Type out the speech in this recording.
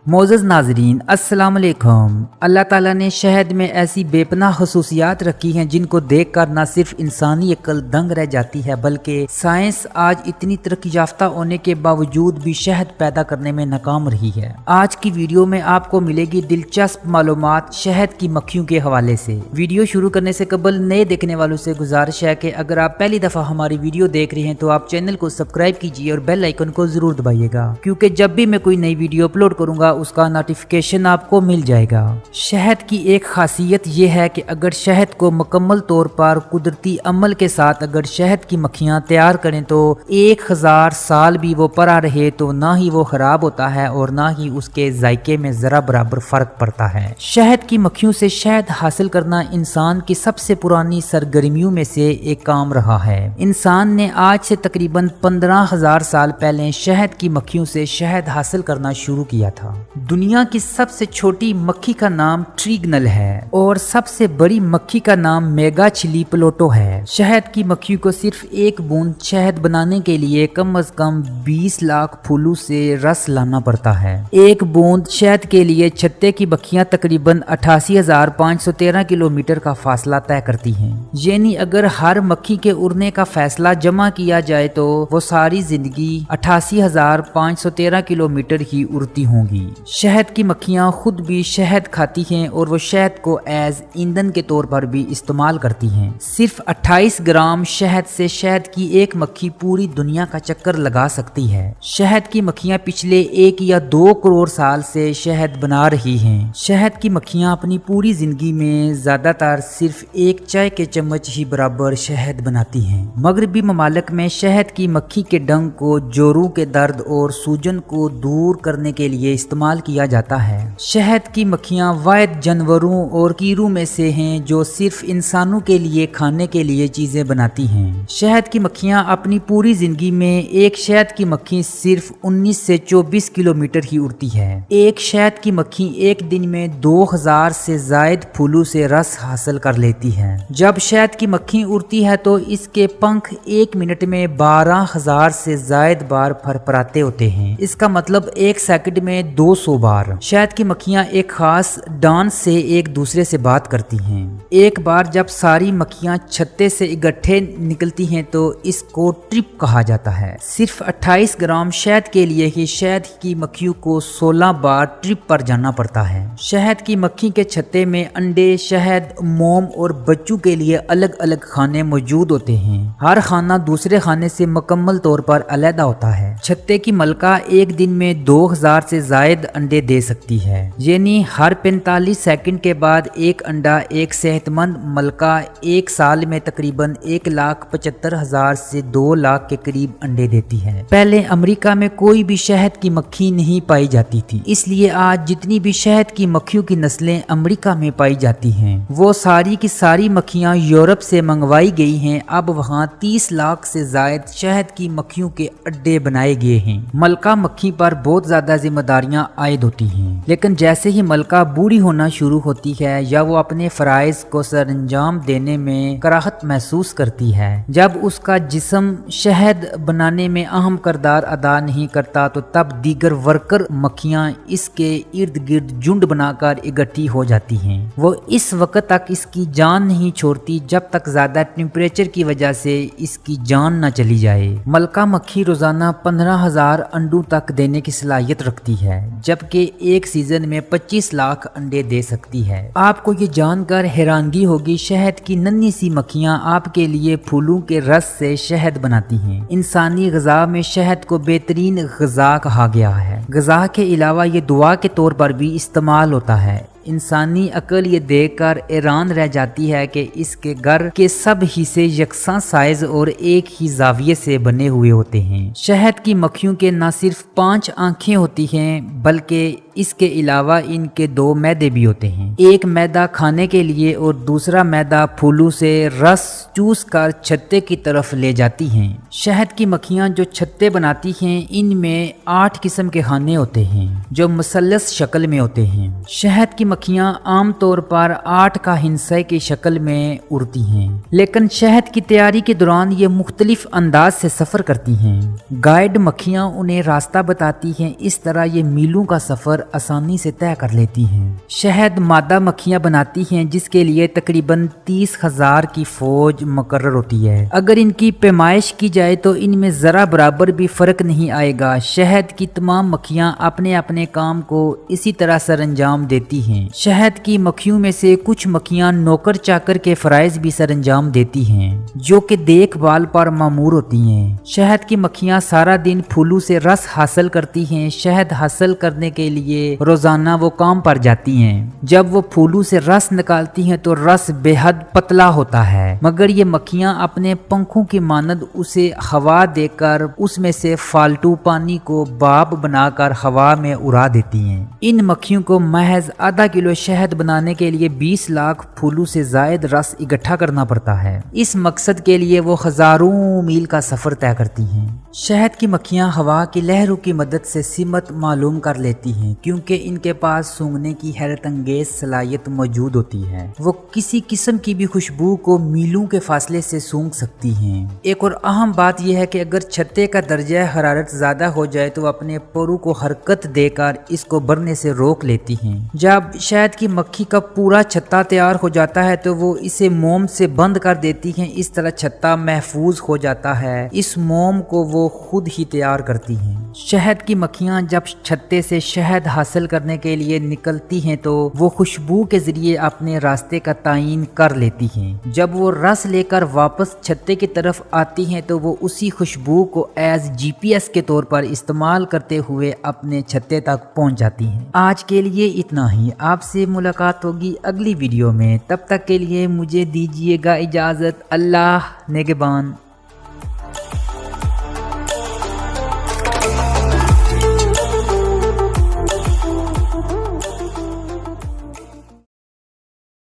मोअज़्ज़ज़ नाज़रीन अस्सलाम वालेकुम। अल्लाह ताला ने शहद में ऐसी बेपनाह खसूसियात रखी हैं जिनको देखकर न सिर्फ इंसानी अक्ल दंग रह जाती है बल्कि साइंस आज इतनी तरक्की याफ्ता होने के बावजूद भी शहद पैदा करने में नाकाम रही है। आज की वीडियो में आपको मिलेगी दिलचस्प मालूमात शहद की मक्खियों के हवाले से। वीडियो शुरू करने से कबल नए देखने वालों से गुजारिश है कि अगर आप पहली दफा हमारी वीडियो देख रहे हैं तो आप चैनल को सब्सक्राइब कीजिए और बेल आइकन को जरूर दबाइएगा, क्योंकि जब भी मैं कोई नई वीडियो अपलोड करूंगा उसका नोटिफिकेशन आपको मिल जाएगा। शहद की एक खासियत यह है कि अगर शहद को मुकम्मल तौर पर कुदरती अमल के साथ अगर शहद की मक्खियां तैयार करें तो 1000 साल भी वो पड़ा रहे तो ना ही वो खराब होता है और ना ही उसके जायके में जरा बराबर फर्क पड़ता है। शहद की मक्खियों से शहद हासिल करना इंसान की सबसे पुरानी सरगर्मियों में से एक काम रहा है। इंसान ने आज से तकरीबन 15,000 साल पहले शहद की मक्खियों से शहद हासिल करना शुरू किया था। दुनिया की सबसे छोटी मक्खी का नाम ट्रिगनल है और सबसे बड़ी मक्खी का नाम मेगाचिली प्लोटो है। शहद की मक्खियों को सिर्फ एक बूंद शहद बनाने के लिए कम से कम 20 लाख फूलों से रस लाना पड़ता है। एक बूंद शहद के लिए छत्ते की मक्खियां तकरीबन 88,513 किलोमीटर का फासला तय करती हैं। यानी अगर हर मक्खी के उड़ने का फैसला जमा किया जाए तो वो सारी जिंदगी 88,513 किलोमीटर ही उड़ती होंगी। शहद की मक्खियां खुद भी शहद खाती हैं और वो शहद को एज ईंधन के तौर पर भी इस्तेमाल करती हैं। सिर्फ 28 ग्राम शहद से शहद की एक मक्खी पूरी दुनिया का चक्कर लगा सकती है। शहद की मक्खियां पिछले 1 या 2 करोड़ साल से शहद बना रही हैं। शहद की मक्खियां अपनी पूरी जिंदगी में ज्यादातर सिर्फ एक चाय के चम्मच ही बराबर शहद बनाती हैं। मगरबी ममालिक में शहद की मक्खी के डंक को जोरों के दर्द और सूजन को दूर करने के लिए इस्तेमाल किया जाता है। शहद की मक्खियां वाहिद जानवरों और कीड़ों में से हैं जो सिर्फ इंसानों के लिए खाने के लिए चीजें बनाती हैं। शहद की मक्खियां अपनी पूरी जिंदगी में एक शहद की मक्खी सिर्फ 19 से 24 किलोमीटर ही उड़ती है। एक शहद की मक्खी एक दिन में 2000 से जायद फूलों से रस हासिल कर लेती है। जब शहद की मक्खी उड़ती है तो इसके पंख 1 मिनट में 12,000 से जायद बार फरफराते होते हैं। इसका मतलब 1 सेकंड में 200 बार। शहद की मक्खियां एक खास डांस से एक दूसरे से बात करती हैं। एक बार जब सारी मक्खियां छत्ते से इकट्ठे निकलती हैं तो इसको ट्रिप कहा जाता है। सिर्फ 28 ग्राम शहद के लिए ही शहद की मक्खियों को 16 बार ट्रिप पर जाना पड़ता है। शहद की मक्खी के छत्ते में अंडे, शहद, मोम और बच्चों के लिए अलग अलग खाने मौजूद होते हैं। हर खाना दूसरे खाने से मुकम्मल तौर पर अलग होता है। छत्ते की मलका एक दिन में 2000 से जायद अंडे दे सकती है। यानी हर 45 सेकंड के बाद एक अंडा एक सेहतमंद मलका 1 साल में तकरीबन 1,75,000 से 2 लाख के करीब अंडे देती है। पहले अमेरिका में कोई भी शहद की मक्खी नहीं पाई जाती थी, इसलिए आज जितनी भी शहद की मक्खियों की नस्लें अमेरिका में पाई जाती हैं वो सारी की सारी मक्खियां यूरोप से मंगवाई गई हैं। अब वहां 30 लाख से जायद शहद की मक्खियों के अड्डे बनाए गए हैं। मलका मक्खी पर बहुत ज्यादा जिम्मेदारियां आयद होती हैं, लेकिन जैसे ही मलका बूढ़ी होना शुरू होती है या वो अपने फराइज को सरअंजाम देने में कराहत महसूस करती है, जब उसका जिस्म शहद बनाने में अहम किरदार अदा नहीं करता तो तब दीगर वर्कर मक्खियां इसके इर्द गिर्द झुंड बनाकर इकट्ठी हो जाती हैं। वो इस वक्त तक इसकी जान नहीं छोड़ती जब तक ज्यादा टेम्परेचर की वजह से इसकी जान न चली जाए। मलका मक्खी रोजाना 15,000 अंडों तक देने की सलाहियत रखती है, जबकि एक सीजन में 25 लाख अंडे दे सकती है। आपको ये जानकर हैरानगी होगी, शहद की नन्ही सी मक्खियां आपके लिए फूलों के रस से शहद बनाती हैं। इंसानी ग़िज़ा में शहद को बेहतरीन ग़िज़ा कहा गया है। ग़िज़ा के अलावा ये दुआ के तौर पर भी इस्तेमाल होता है। इंसानी अकल ये देखकर हैरान रह जाती है कि इसके घर के सब हिस्से यकसा साइज और एक ही जाविये से बने हुए होते हैं। शहद की मक्खियों के न सिर्फ 5 आंखें होती हैं बल्कि इसके अलावा इनके 2 मैदे भी होते हैं। एक मैदा खाने के लिए और दूसरा मैदा फूलों से रस चूस कर छत्ते की तरफ ले जाती हैं। शहद की मक्खियां जो छत्ते बनाती हैं इनमें 8 किस्म के खाने होते हैं जो मुसल्लस शक्ल में होते हैं। शहद की मक्खियां आमतौर पर 8 का हिस्से की शक्ल में उड़ती हैं, लेकिन शहद की तैयारी के दौरान ये मुख्तलिफ अंदाज से सफर करती हैं। गाइड मक्खियां उन्हें रास्ता बताती हैं। इस तरह ये मीलों का सफर सफ़र आसानी से तय कर लेती हैं। शहद मादा मक्खियाँ बनाती हैं जिसके लिए तकरीबन 30,000 की फौज मुकर्रर होती है। अगर इनकी पैमाइश की जाए तो इनमें ज़रा बराबर भी फ़र्क नहीं आएगा। शहद की तमाम मक्खियाँ अपने अपने काम को इसी तरह सर अंजाम देती हैं। शहद की मक्खियों में से कुछ मक्खियाँ नौकर चाकर के फ़राइज़ भी सर अंजाम देती हैं जो कि देखभाल पर मामूर होती हैं। शहद की मक्खियाँ सारा दिन फूलों से रस हासिल करती हैं। शहद हासिल करने के लिए रोजाना वो काम पर जाती हैं। जब वो फूलों से रस निकालती हैं तो रस बेहद पतला होता है, मगर ये मक्खियाँ अपने पंखों की मानद उसे हवा देकर उसमें से फालतू पानी को भाप बनाकर हवा में उड़ा देती हैं। इन मक्खियों को महज आधा किलो शहद बनाने के लिए 20 लाख फूलों से जायद रस इकट्ठा करना पड़ता है। इस मकसद के लिए वो हजारों मील का सफर तय करती हैं। शहद की मक्खियाँ हवा की लहरों की मदद से सिमत मालूम कर लेती हैं क्योंकि इनके पास सूंघने की हैरत अंगेज सलाहियत मौजूद होती है। वो किसी किस्म की भी खुशबू को मीलों के फासले से सूंघ सकती हैं। एक और अहम बात यह है कि अगर छत्ते का दर्जा हरारत ज्यादा हो जाए तो अपने पोरों को हरकत देकर इसको बढ़ने से रोक लेती हैं। जब शहद की मक्खी का पूरा छत्ता तैयार हो जाता है तो वो इसे मोम से बंद कर देती हैं। इस तरह छत्ता महफूज हो जाता है। इस मोम को वो खुद ही तैयार करती हैं। शहद की मक्खियाँ जब छत्ते से शहद हासिल करने के लिए निकलती हैं तो वो खुशबू के जरिए अपने रास्ते का तयन कर लेती हैं। जब वो रस लेकर वापस छत्ते की तरफ आती हैं तो वो उसी खुशबू को एज GPS के तौर पर इस्तेमाल करते हुए अपने छत्ते तक पहुंच जाती हैं। आज के लिए इतना ही। आपसे मुलाकात होगी अगली वीडियो में। तब तक के लिए मुझे दीजिएगा इजाज़त। अल्लाह निगहबान।